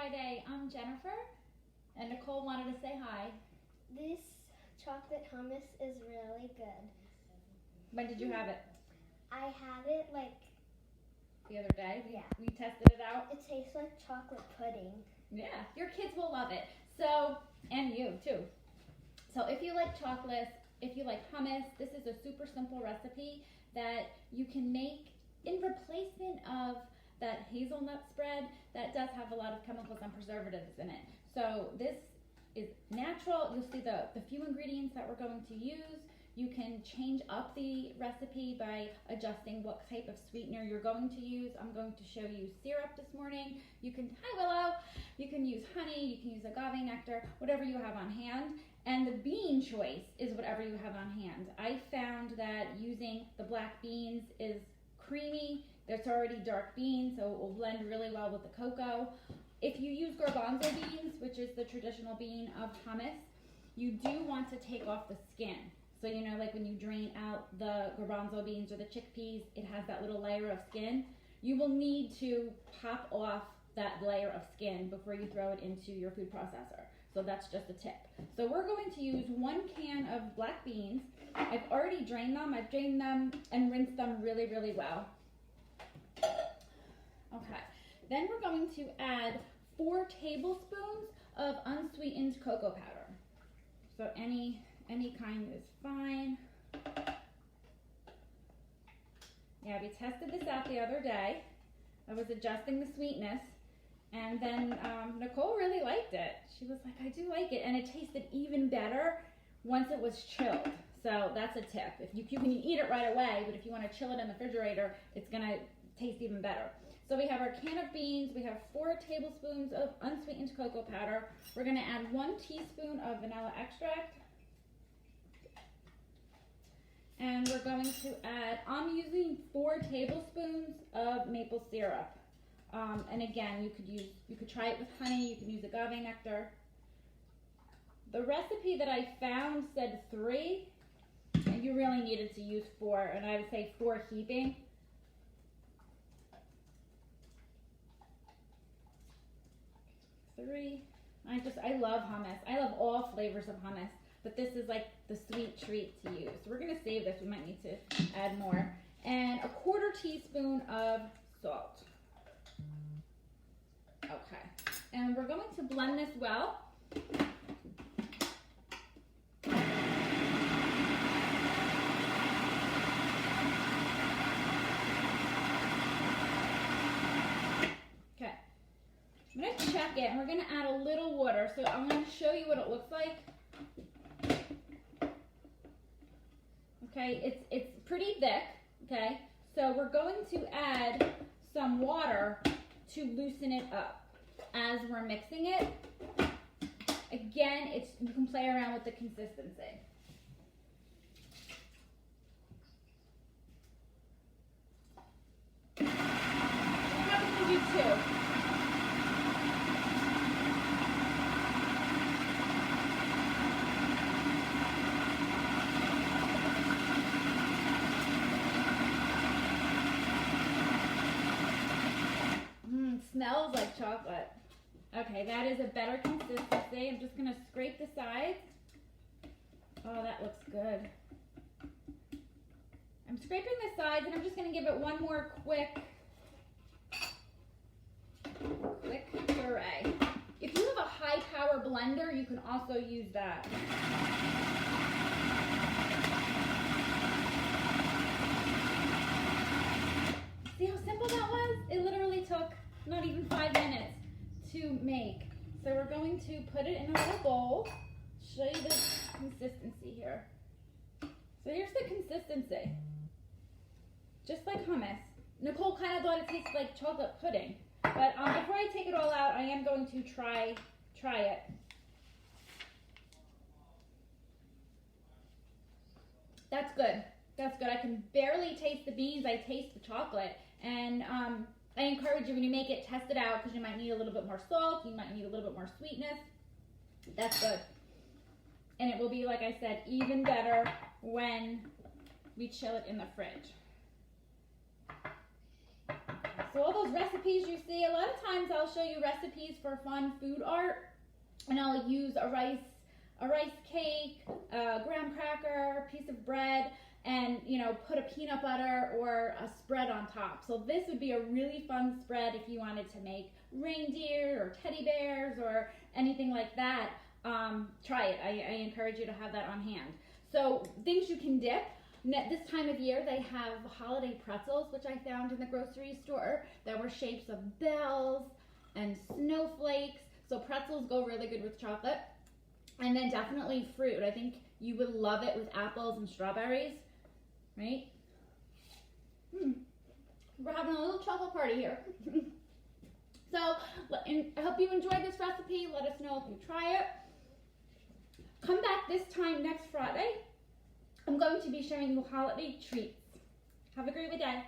Friday. I'm Jennifer, and Nicole wanted to say hi. This chocolate hummus is really good. When did you have it? I had it like... The other day? Yeah. We tested it out? It tastes like chocolate pudding. Yeah, your kids will love it. So, and you too. So if you like chocolate, if you like hummus, this is a super simple recipe that you can make in replacement of that hazelnut spread that does have a lot of chemicals and preservatives in it. So this is natural. You'll see the few ingredients that we're going to use. You can change up the recipe by adjusting what type of sweetener you're going to use. I'm going to show you syrup this morning. You can, hi Willow, you can use honey, you can use agave nectar, whatever you have on hand. And the bean choice is whatever you have on hand. I found that using the black beans is creamy. There's already dark beans, so it will blend really well with the cocoa. If you use garbanzo beans, which is the traditional bean of hummus, you do want to take off the skin. So you know, like when you drain out the garbanzo beans or the chickpeas, it has that little layer of skin. You will need to pop off that layer of skin before you throw it into your food processor. So that's just a tip. So we're going to use 1 can of black beans. I've already drained them. I've drained them and rinsed them really, really well. Okay, then we're going to add 4 tablespoons of unsweetened cocoa powder. So any kind is fine. Yeah, we tested this out the other day. I was adjusting the sweetness, and then Nicole really liked it. She was like, I do like it, and it tasted even better once it was chilled. So that's a tip. If you can eat it right away, but if you want to chill it in the refrigerator, it's gonna taste even better. So we have our can of beans. We have 4 tablespoons of unsweetened cocoa powder. We're gonna add 1 teaspoon of vanilla extract. And we're going to add, I'm using 4 tablespoons of maple syrup. And again, you could try it with honey, you can use agave nectar. The recipe that I found said 3, and you really needed to use 4, and I would say 4 heaping. I love hummus. I love all flavors of hummus, but this is like the sweet treat to use. So we're gonna save this. We might need to add more. And a 1/4 teaspoon of salt. Okay, and we're going to blend this well. Okay, I'm going to check it, and we're going to add a little water. So I'm going to show you what it looks like. Okay, it's pretty thick, okay? So we're going to add some water to loosen it up as we're mixing it. Again, you can play around with the consistency. We'll probably do 2. Smells like chocolate. Okay, that is a better consistency. I'm just gonna scrape the sides. Oh, that looks good. I'm scraping the sides, and I'm just gonna give it one more quick puree. If you have a high power blender, you can also use that. See how simple that was? It literally took not even 5 minutes to make. So we're going to put it in a little bowl. Show you the consistency here. So here's the consistency. Just like hummus. Nicole kind of thought it tasted like chocolate pudding. But before I take it all out, I am going to try it. That's good. That's good. I can barely taste the beans. I taste the chocolate. And I encourage you, when you make it, test it out, because you might need a little bit more salt, you might need a little bit more sweetness. That's good. And it will be, like I said, even better when we chill it in the fridge. Okay, so all those recipes you see, a lot of times I'll show you recipes for fun food art, and I'll use a rice cake, a graham cracker, a piece of bread, and put a peanut butter or a spread on top. So this would be a really fun spread if you wanted to make reindeer or teddy bears or anything like that. Try it. I encourage you to have that on hand. So things you can dip. This time of year they have holiday pretzels, which I found in the grocery store, that were shapes of bells and snowflakes. So pretzels go really good with chocolate. And then definitely fruit. I think you would love it with apples and strawberries, right? We're having a little chocolate party here. So I hope you enjoyed this recipe. Let us know if you try it. Come back this time next Friday. I'm going to be showing you holiday treats. Have a great day.